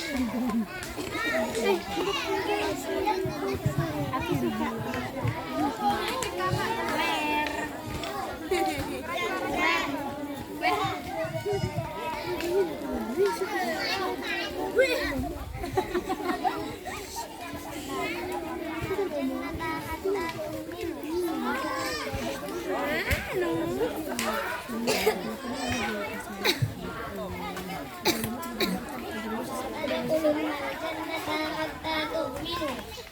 Aku suka.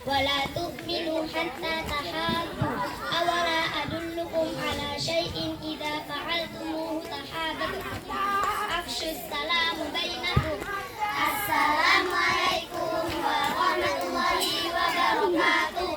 ولا تؤمنوا حتى تحابوا أولا أدلكم على شيء إذا فعلتموه تحاببتم أفشوا السلام بينكم السلام عليكم ورحمة الله وبركاته.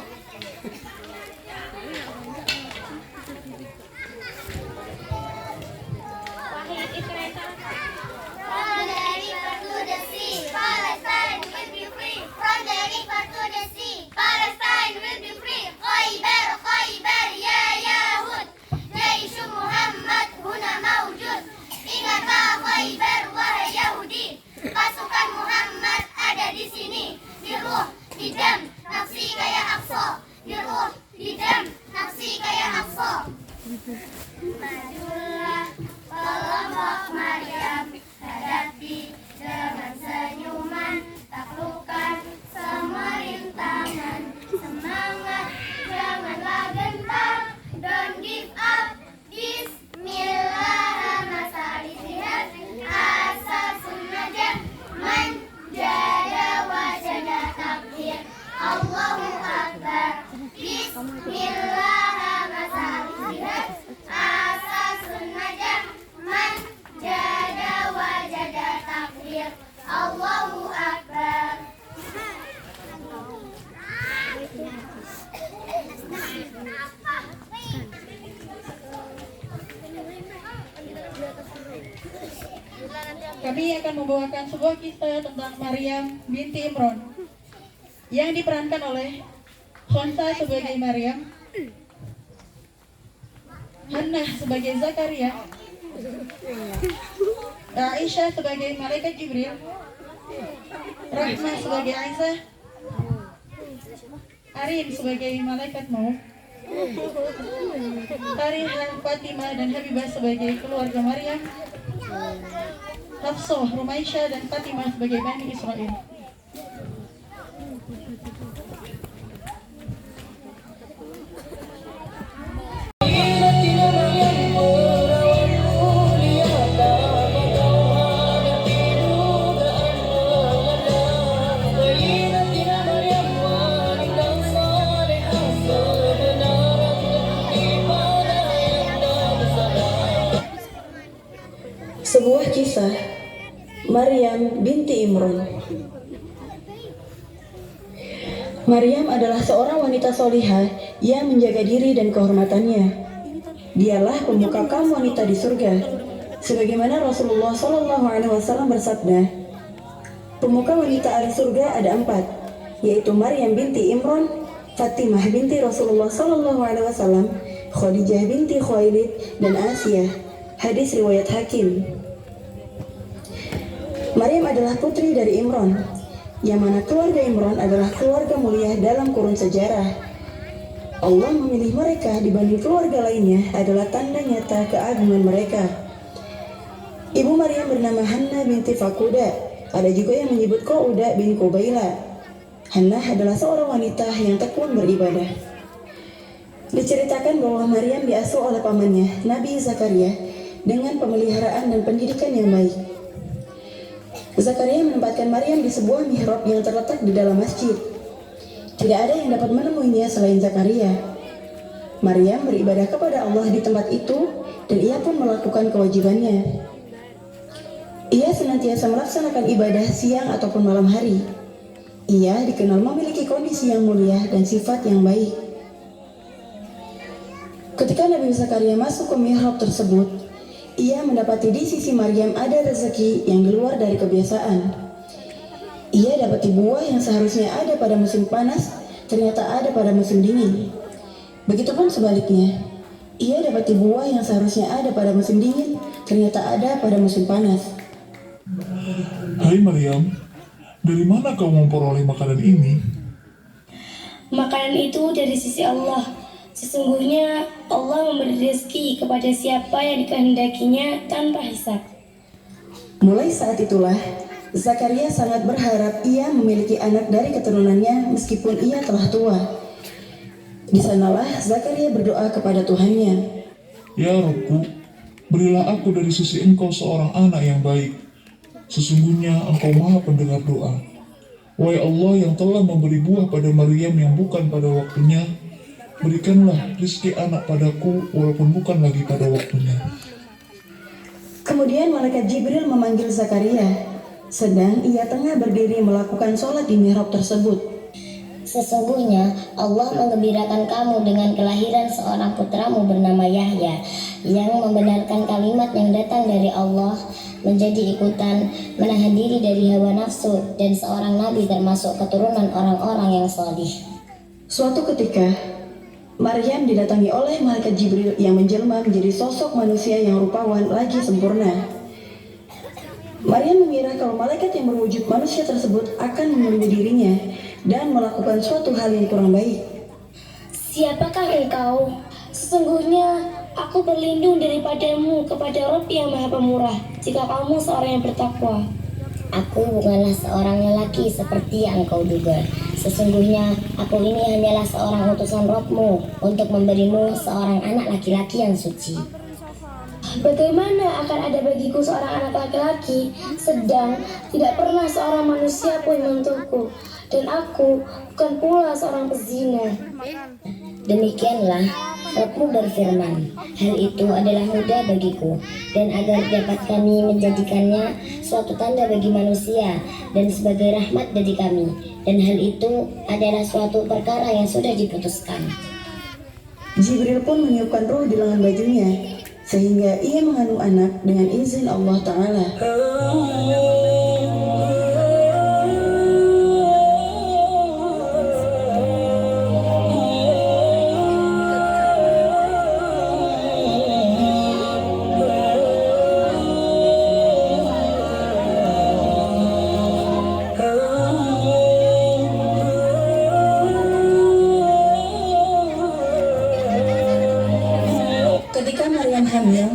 From the river to the sea, Palestine will be free. From the river to the sea, Palestine will be free. خيبر خيبر يا يهود جيش محمد هنا موجود. Ingatlah Khaybar wahai Yahudi, pasukan Muhammad ada di sini. Di ruh, di dam, nafsi kaya Aqsa. Di ruh, di dam, nafsi kaya Aqsa. Majulah kelompok Maryam, hadapi dengan senyuman, taklukkan semua rintangan. Semangat, janganlah gentar, don't give up. Bismillah, masa istihad, asasun najah, man jada wajada takbir, Allahu Akbar. Bismillah, masa istihad, asasun najah, man jada wajada takbir, Allahu Akbar. Kami akan membawakan sebuah kisah tentang Maryam binti Imran yang diperankan oleh Khonsa sebagai Maryam, Hannah sebagai Zakaria, Aisyah sebagai malaikat Jibril, Rahmah sebagai Aisyah, Arin sebagai malaikat Maut, Tarihah, Fatimah dan Habibah sebagai keluarga Maryam, Hafsah, Rumaisyah dan Fatimah sebagai Bani Israel. Sebuah kisah Maryam binti Imran. Maryam adalah seorang wanita solihah yang menjaga diri dan kehormatannya. Dialah pemuka kaum wanita di surga, sebagaimana Rasulullah SAW bersabda, pemuka wanita ahli surga ada 4, yaitu Maryam binti Imran, Fatimah binti Rasulullah SAW, Khadijah binti Khuwailid, dan Asiyah. Hadis riwayat Hakim. Maryam adalah putri dari Imran, yang mana keluarga Imran adalah keluarga mulia dalam kurun sejarah. Allah memilih mereka dibanding keluarga lainnya adalah tanda nyata keagungan mereka. Ibu Maryam bernama Hannah binti Fakuda. Ada juga yang menyebut Qauda bin Qubaila. Hannah adalah seorang wanita yang tekun beribadah. Diceritakan bahwa Maryam diasuh oleh pamannya, Nabi Zakaria, dengan pemeliharaan dan pendidikan yang baik. Zakaria menempatkan Maryam di sebuah mihrab yang terletak di dalam masjid. Tidak ada yang dapat menemuinya selain Zakaria. Maryam beribadah kepada Allah di tempat itu dan ia pun melakukan kewajibannya. Ia senantiasa melaksanakan ibadah siang ataupun malam hari. Ia dikenal memiliki kondisi yang mulia dan sifat yang baik. Ketika Nabi Zakaria masuk ke mihrab tersebut, ia mendapati di sisi Maryam ada rezeki yang di luar dari kebiasaan. Ia dapati buah yang seharusnya ada pada musim panas, ternyata ada pada musim dingin. Begitupun sebaliknya, ia dapati buah yang seharusnya ada pada musim dingin, ternyata ada pada musim panas. Hai Maryam, dari mana kau memperoleh makanan ini? Makanan itu dari sisi Allah. Sesungguhnya Allah memberi rezeki kepada siapa yang dikehendakinya tanpa hisab. Mulai saat itulah, Zakaria sangat berharap ia memiliki anak dari keturunannya meskipun ia telah tua. Di sanalah Zakaria berdoa kepada Tuhannya. Ya Robku, berilah aku dari sisi Engkau seorang anak yang baik. Sesungguhnya Engkau Maha pendengar doa. Wahai Allah yang telah memberi buah pada Maryam yang bukan pada waktunya, berikanlah rezeki anak padaku walaupun bukan lagi pada waktunya. Kemudian malaikat Jibril memanggil Zakaria, sedang ia tengah berdiri melakukan sholat di mihrab tersebut. Sesungguhnya Allah menggembirakan kamu dengan kelahiran seorang putramu bernama Yahya yang membenarkan kalimat yang datang dari Allah, menjadi ikutan, menahan diri dari hawa nafsu, dan seorang nabi termasuk keturunan orang-orang yang salih. Suatu ketika, Maryam didatangi oleh malaikat Jibril yang menjelma menjadi sosok manusia yang rupawan lagi sempurna. Maryam mengira kalau malaikat yang berwujud manusia tersebut akan menunggu dirinya dan melakukan suatu hal yang kurang baik. Siapakah engkau? Sesungguhnya aku berlindung daripadamu kepada Rabb yang Maha Pemurah jika kamu seorang yang bertakwa. Aku bukanlah seorang lelaki seperti yang engkau duga. Sesungguhnya aku ini hanyalah seorang utusan Rabb-mu untuk memberimu seorang anak laki-laki yang suci. Bagaimana akan ada bagiku seorang anak laki-laki, sedang tidak pernah seorang manusia pun menyentuhku, dan aku bukan pula seorang pezina. Demikianlah Rabb-mu berfirman, hal itu adalah mudah bagiku, dan agar dapat kami menjadikannya suatu tanda bagi manusia dan sebagai rahmat bagi kami, dan hal itu adalah suatu perkara yang sudah diputuskan. Jibril pun meniupkan ruh di lengan bajunya, sehingga ia mengandung anak dengan izin Allah Ta'ala. Ketika Maryam hamil,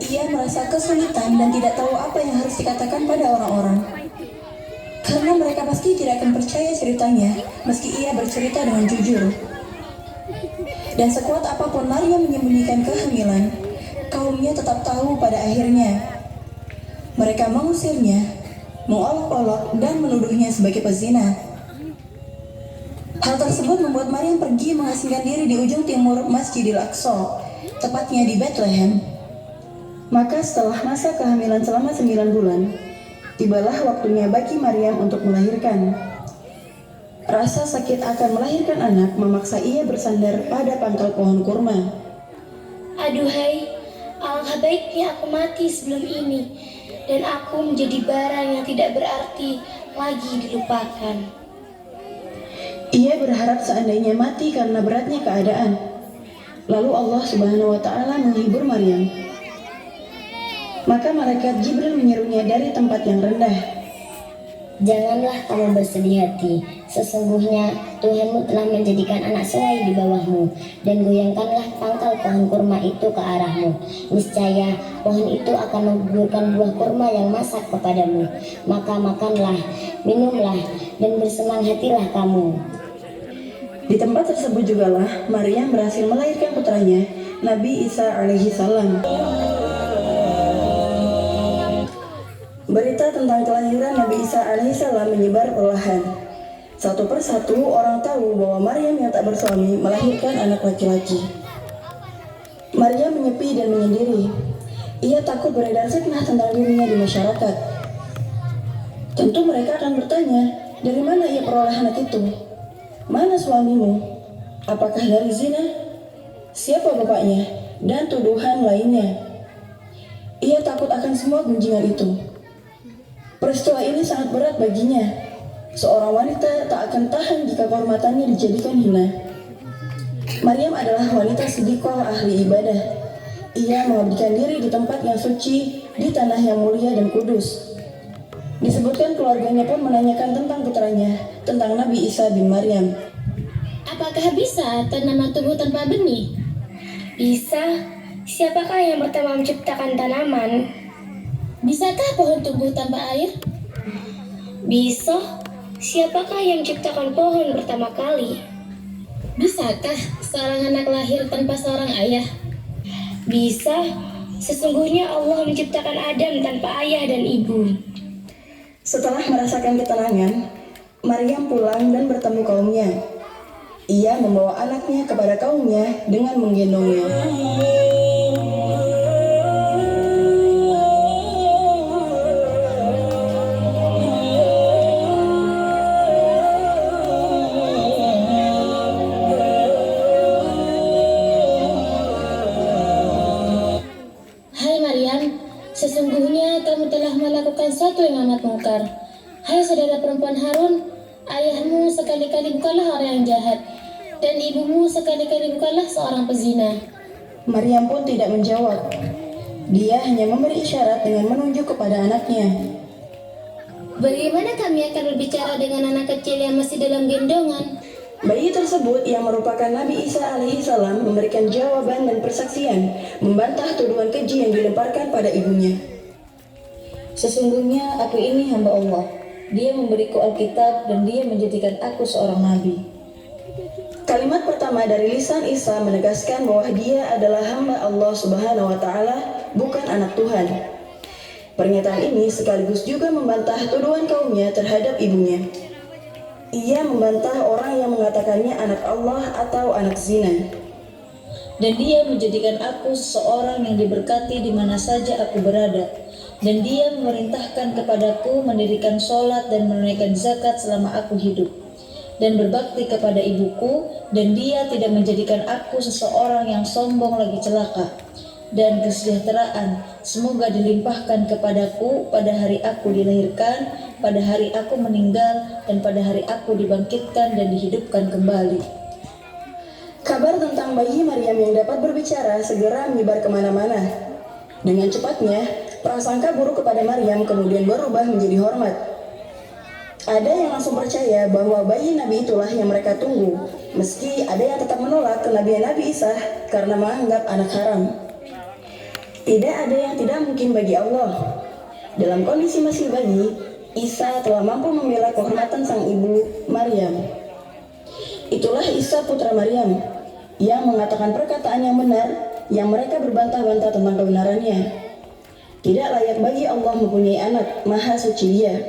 ia merasa kesulitan dan tidak tahu apa yang harus dikatakan pada orang-orang. Karena mereka pasti tidak akan percaya ceritanya, meski ia bercerita dengan jujur. Dan sekuat apapun Maryam menyembunyikan kehamilan, kaumnya tetap tahu pada akhirnya. Mereka mengusirnya, mengolok-olok, dan menuduhnya sebagai pezina. Hal tersebut membuat Maryam pergi mengasingkan diri di ujung timur Masjidil Aqsa, tepatnya di Bethlehem. Maka setelah masa kehamilan selama 9 bulan, tibalah waktunya bagi Maryam untuk melahirkan. Rasa sakit akan melahirkan anak memaksa ia bersandar pada pangkal pohon kurma. Aduhai, alangkah baiknya aku mati sebelum ini, dan aku menjadi barang yang tidak berarti lagi dilupakan. Ia berharap seandainya mati karena beratnya keadaan. Lalu Allah Subhanahu wa Ta'ala menghibur Maryam. Maka malaikat Jibril menyerunya dari tempat yang rendah. Janganlah kamu bersedih hati, sesungguhnya Tuhanmu telah menjadikan anak sungai di bawahmu, dan goyangkanlah pangkal pohon kurma itu ke arahmu. Niscaya pohon itu akan menggugurkan buah kurma yang masak kepadamu. Maka makanlah, minumlah, dan bersenang hatilah kamu. Di tempat tersebut jugalah Maryam berhasil melahirkan putranya, Nabi Isa alaihi salam. Berita tentang kelahiran Nabi Isa alaihi salam menyebar perlahan. Satu persatu orang tahu bahwa Maryam yang tak bersuami melahirkan anak laki-laki. Maryam menyepi dan menyendiri. Ia takut beredar fitnah tentang dirinya di masyarakat. Tentu mereka akan bertanya, dari mana ia peroleh anak itu? Mana suamimu? Apakah dari zina? Siapa bapaknya? Dan tuduhan lainnya. Ia takut akan semua gunjingan itu. Peristiwa ini sangat berat baginya. Seorang wanita tak akan tahan jika kehormatannya dijadikan hina. Maryam adalah wanita siddiqah ahli ibadah. Ia mengabdikan diri di tempat yang suci, di tanah yang mulia dan kudus. Disebutkan keluarganya pun menanyakan tentang putranya, tentang Nabi Isa bin Maryam. Apakah bisa tanaman tumbuh tanpa benih? Bisa. Siapakah yang pertama menciptakan tanaman? Bisakah pohon tumbuh tanpa air? Bisa. Siapakah yang menciptakan pohon pertama kali? Bisakah seorang anak lahir tanpa seorang ayah? Bisa. Sesungguhnya Allah menciptakan Adam tanpa ayah dan ibu. Setelah merasakan ketenangan, Maryam pulang dan bertemu kaumnya. Ia membawa anaknya kepada kaumnya dengan menggendongnya. Hai Maryam, sesungguhnya kamu telah melakukan sesuatu yang amat mungkar. Hai saudara perempuan Harun, ayahmu sekali-kali bukanlah orang yang jahat, dan ibumu sekali-kali bukanlah seorang pezina. Maryam pun tidak menjawab. Dia hanya memberi isyarat dengan menunjuk kepada anaknya. Bagaimana kami akan berbicara dengan anak kecil yang masih dalam gendongan? Bayi tersebut yang merupakan Nabi Isa alaihissalam memberikan jawaban dan persaksian, membantah tuduhan keji yang dilemparkan pada ibunya. Sesungguhnya aku ini hamba Allah. Dia memberiku Alkitab dan dia menjadikan aku seorang nabi. Kalimat pertama dari lisan Isa menegaskan bahwa dia adalah hamba Allah Subhanahu wa taala, bukan anak Tuhan. Pernyataan ini sekaligus juga membantah tuduhan kaumnya terhadap ibunya. Ia membantah orang yang mengatakannya anak Allah atau anak zina. Dan dia menjadikan aku seorang yang diberkati di mana saja aku berada. Dan dia memerintahkan kepadaku mendirikan sholat dan menunaikan zakat selama aku hidup. Dan berbakti kepada ibuku, dan dia tidak menjadikan aku seseorang yang sombong lagi celaka. Dan kesejahteraan semoga dilimpahkan kepadaku pada hari aku dilahirkan, pada hari aku meninggal, dan pada hari aku dibangkitkan dan dihidupkan kembali. Kabar tentang bayi Maryam yang dapat berbicara segera menyebar kemana-mana. Dengan cepatnya, prasangka buruk kepada Maryam kemudian berubah menjadi hormat. Ada yang langsung percaya bahwa bayi Nabi itulah yang mereka tunggu, meski ada yang tetap menolak kenabian Nabi Isa karena menganggap anak haram. Tidak ada yang tidak mungkin bagi Allah. Dalam kondisi masih bayi, Isa telah mampu membela kehormatan sang ibu, Maryam. Itulah Isa putra Maryam, yang mengatakan perkataan yang benar, yang mereka berbantah-bantah tentang kebenarannya. Tidak layak bagi Allah mempunyai anak, maha suci Dia.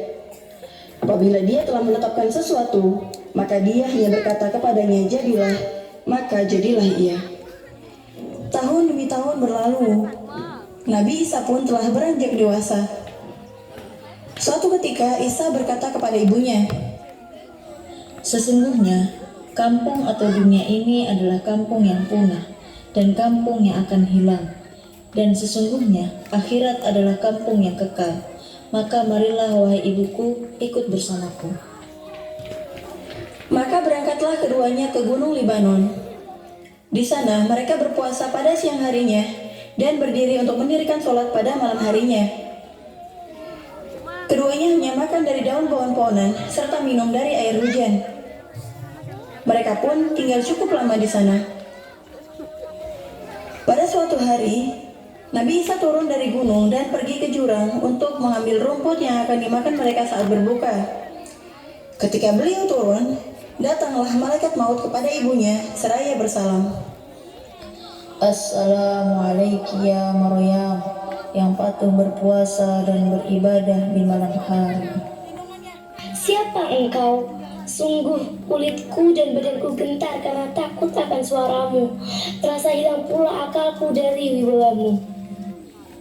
Apabila Dia telah menetapkan sesuatu, maka Dia hanya berkata kepadanya, jadilah, maka jadilah ia. Tahun demi tahun berlalu, Nabi Isa pun telah beranjak dewasa. Suatu ketika Isa berkata kepada ibunya, Sesungguhnya, kampung atau dunia ini adalah kampung yang punah, dan kampung yang akan hilang. Dan sesungguhnya, akhirat adalah kampung yang kekal. Maka marilah wahai ibuku, ikut bersamaku. Maka berangkatlah keduanya ke Gunung Libanon. Di sana mereka berpuasa pada siang harinya dan berdiri untuk mendirikan sholat pada malam harinya. Keduanya hanya makan dari daun pohon-pohonan serta minum dari air hujan. Mereka pun tinggal cukup lama di sana. Pada suatu hari, Nabi Isa turun dari gunung dan pergi ke jurang untuk mengambil rumput yang akan dimakan mereka saat berbuka. Ketika beliau turun, datanglah malaikat maut kepada ibunya seraya bersalam. Assalamualaikum ya Maryam, yang patuh berpuasa dan beribadah di malam hari. Siapa engkau? Sungguh kulitku dan badanku gentar karena takut akan suaramu. Terasa hilang pula akalku dari wibawamu.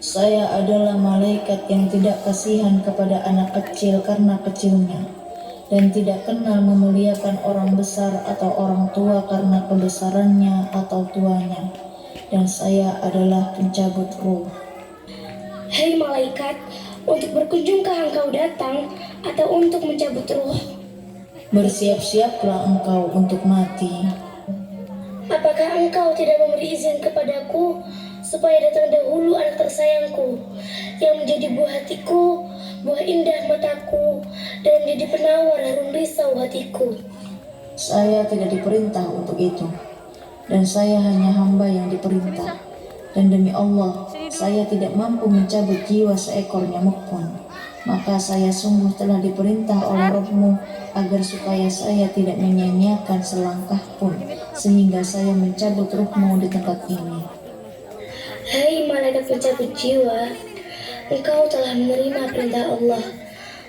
Saya adalah malaikat yang tidak kasihan kepada anak kecil karena kecilnya, dan tidak kenal memuliakan orang besar atau orang tua karena kebesarannya atau tuanya. Dan saya adalah pencabut ruh. Hai malaikat, untuk berkunjungkah engkau datang atau untuk mencabut ruh? Bersiap-siaplah engkau untuk mati. Apakah engkau tidak memberi izin kepadaku supaya datang dahulu anak tersayangku yang menjadi buah hatiku, buah indah mataku, dan menjadi penawar harum risau hatiku. Saya tidak diperintah untuk itu, dan saya hanya hamba yang diperintah. Dan demi Allah, saya tidak mampu mencabut jiwa seekor nyamuk pun. Maka saya sungguh telah diperintah oleh Rabb-Mu agar supaya saya tidak menyia-nyiakan selangkah pun, sehingga saya mencabut ruh-Mu di tempat ini. Hai malaikat pencabut jiwa, engkau telah menerima perintah Allah,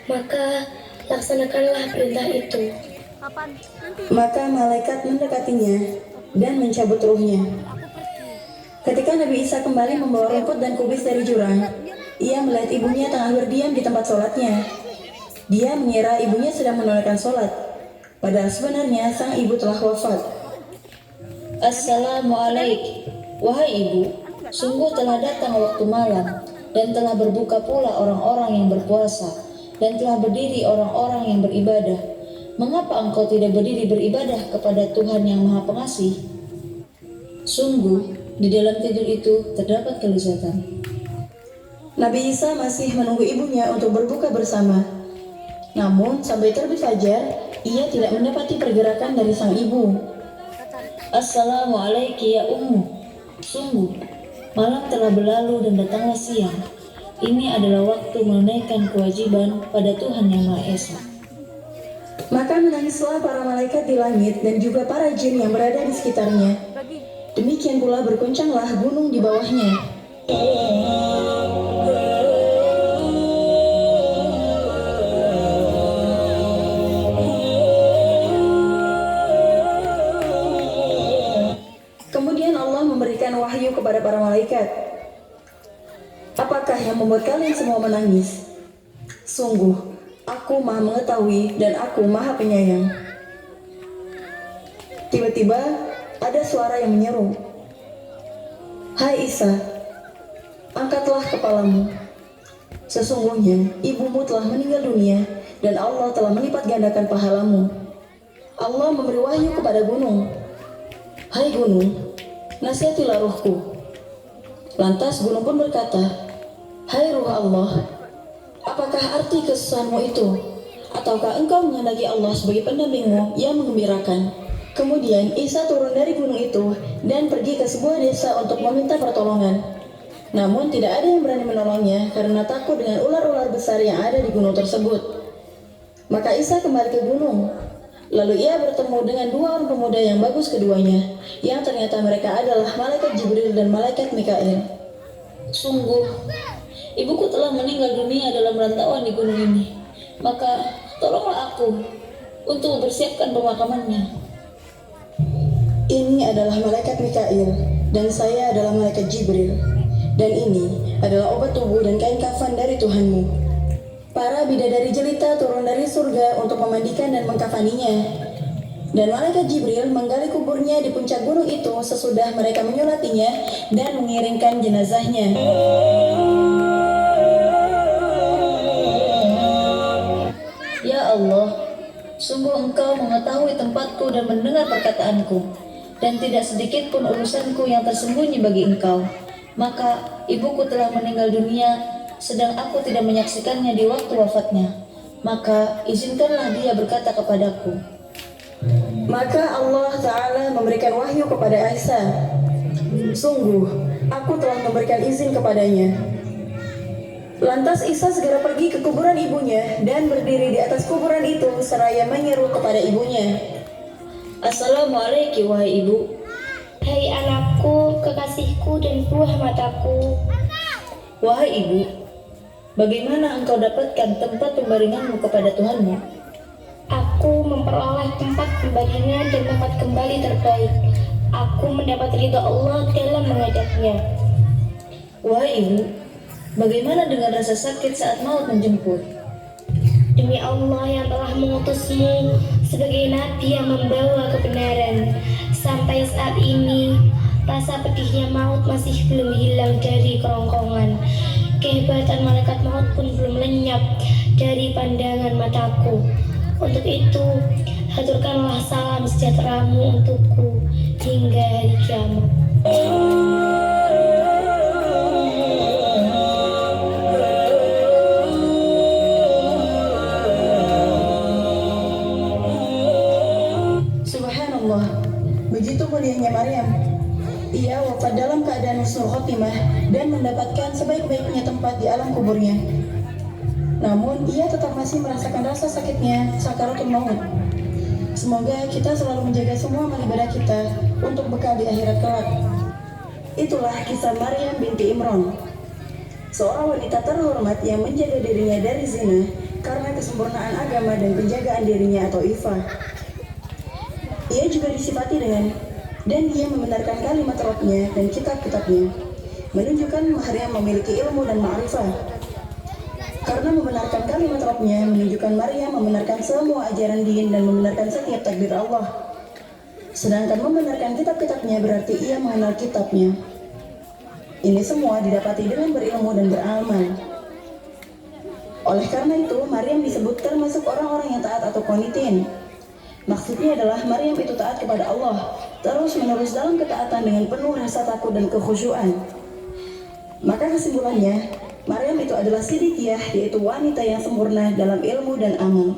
maka laksanakanlah perintah itu. Maka malaikat mendekatinya dan mencabut ruhnya. Ketika Nabi Isa kembali membawa rumput dan kubis dari jurang, ia melihat ibunya tengah berdiam di tempat sholatnya. Dia mengira ibunya sedang menunaikan sholat, padahal sebenarnya sang ibu telah wafat. Assalamualaikum, wahai ibu, sungguh telah datang waktu malam, dan telah berbuka pula orang-orang yang berpuasa, dan telah berdiri orang-orang yang beribadah. Mengapa engkau tidak berdiri beribadah kepada Tuhan yang Maha Pengasih? Sungguh, di dalam tidur itu terdapat kelezatan. Nabi Isa masih menunggu ibunya untuk berbuka bersama. Namun sampai terbit fajar, ia tidak mendapati pergerakan dari sang ibu. Assalamualaikum ya ummu. Sungguh, malam telah berlalu dan datanglah siang. Ini adalah waktu menunaikan kewajiban pada Tuhan Yang Maha Esa. Maka menangislah para malaikat di langit dan juga para jin yang berada di sekitarnya. Demikian pula bergoncanglah gunung di bawahnya. Kemudian Allah memberikan wahyu kepada para malaikat. Apakah yang membuat kalian semua menangis? Sungguh, Aku Maha Mengetahui dan Aku Maha Penyayang. Tiba-tiba ada suara yang menyeru, Hai Isa, angkatlah kepalamu. Sesungguhnya ibumu telah meninggal dunia dan Allah telah melipat gandakan pahalamu. Allah memberi wahyu kepada gunung, Hai gunung, nasihatilah ruhku. Lantas gunung pun berkata, Hai ruh Allah, apakah arti kesusahanmu itu? Ataukah engkau menghendaki Allah sebagai pendampingmu yang menggembirakan? Kemudian Isa turun dari gunung itu dan pergi ke sebuah desa untuk meminta pertolongan. Namun tidak ada yang berani menolongnya karena takut dengan ular-ular besar yang ada di gunung tersebut. Maka Isa kembali ke gunung. Lalu ia bertemu dengan dua orang pemuda yang bagus keduanya, yang ternyata mereka adalah malaikat Jibril dan malaikat Mikail. Sungguh, ibuku telah meninggal dunia dalam rantauan di gunung ini. Maka tolonglah aku untuk mempersiapkan pemakamannya. Ini adalah malaikat Mikail dan saya adalah malaikat Jibril. Dan ini adalah obat tubuh dan kain kafan dari Tuhanmu. Para bidadari jelita turun dari surga untuk memandikan dan mengkafaninya. Dan malaikat Jibril menggali kuburnya di puncak gunung itu sesudah mereka menyolatinya dan mengiringkan jenazahnya. Ya Allah, sungguh Engkau mengetahui tempatku dan mendengar perkataanku, dan tidak sedikit pun urusanku yang tersembunyi bagi Engkau. Maka ibuku telah meninggal dunia, sedang aku tidak menyaksikannya di waktu wafatnya. Maka izinkanlah dia berkata kepadaku. Maka Allah Ta'ala memberikan wahyu kepada Aisyah. Sungguh, aku telah memberikan izin kepadanya. Lantas Isa segera pergi ke kuburan ibunya dan berdiri di atas kuburan itu seraya menyeru kepada ibunya. Assalamualaikum wahai ibu. Hai anakku, kekasihku dan buah mataku. Wahai ibu, bagaimana engkau dapatkan tempat pembaringanmu kepada Tuhanmu? Aku memperoleh tempat pembaringan dan tempat kembali terbaik. Aku mendapat ridha Allah dalam menghadapnya. Wahai ibu, bagaimana dengan rasa sakit saat maut menjemput? Demi Allah yang telah mengutusmu sebagai nabi yang membawa kebenaran, sampai saat ini rasa pedihnya maut masih belum hilang dari kerongkongan. Kehebatan malaikat maut pun belum lenyap dari pandangan mataku. Untuk itu, haturkanlah salam sejahteramu untukku hingga hari kiamat. Begitu mulianya Maryam. Ia wafat dalam keadaan husnul khotimah dan mendapatkan sebaik-baiknya tempat di alam kuburnya. Namun, ia tetap masih merasakan rasa sakitnya sakaratul maut. Semoga kita selalu menjaga semua amal ibadah kita untuk bekal di akhirat kelak. Itulah kisah Maryam binti Imran, seorang wanita terhormat yang menjaga dirinya dari zina karena kesempurnaan agama dan penjagaan dirinya atau ifah. Ia juga disifati dengan dan ia membenarkan kalimat Rabbnya dan kitab-kitabnya, menunjukkan Maryam memiliki ilmu dan ma'rifah. Karena membenarkan kalimat Rabbnya menunjukkan Maryam membenarkan semua ajaran din dan membenarkan setiap takdir Allah. Sedangkan membenarkan kitab-kitabnya berarti ia mengenal kitabnya. Ini semua didapati dengan berilmu dan beramal. Oleh karena itu, Maryam disebut termasuk orang-orang yang taat atau qanitin. Maksudnya adalah Maryam itu taat kepada Allah, terus-menerus dalam ketaatan dengan penuh rasa takut dan kekhusyuan. Maka kesimpulannya, Maryam itu adalah siddiqiyah, yaitu wanita yang sempurna dalam ilmu dan amal.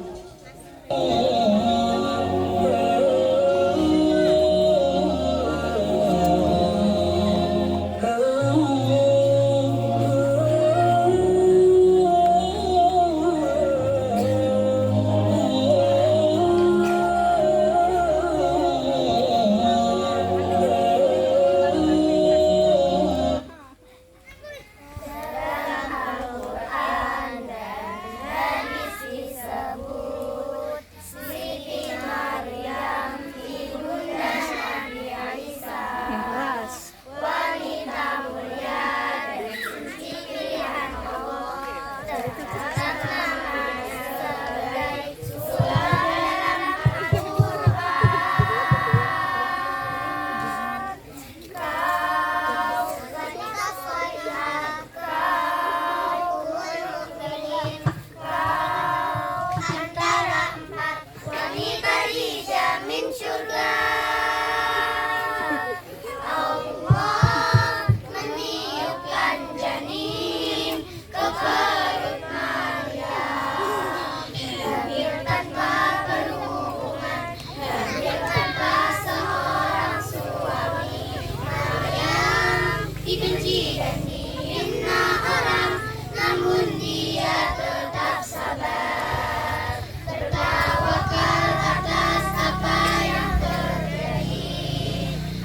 Dibenci dan dihina orang, namun dia tetap sabar. Bertawakal atas apa yang terjadi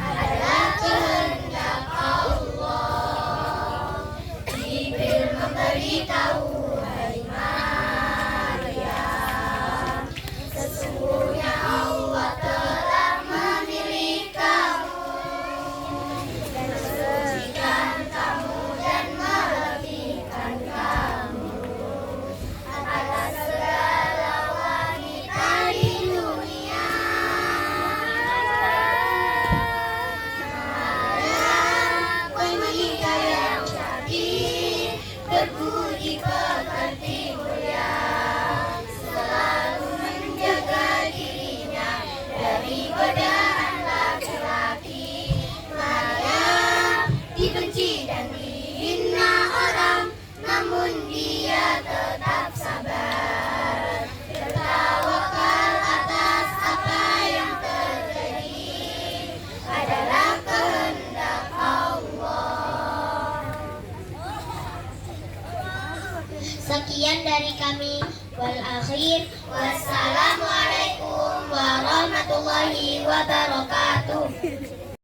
adalah kehendak Allah. Jibril memberitahu, hai Maryam, sesungguhnya Allah telah memilih kamu dan mensucikan kamu dan melebihkan kamu atas segala wanita di dunia. Maryam, wanita yang cantik, berpuji pekerti mulia, selalu menjaga dirinya dari godaan laki-laki. Maryam dibenci dan dihina orang, namun dia tetap sabar. Bertawakal atas apa yang terjadi adalah kehendak Allah. Sekian dari kami. Wal akhir, wassalamualaikum warahmatullahi wabarakatuh.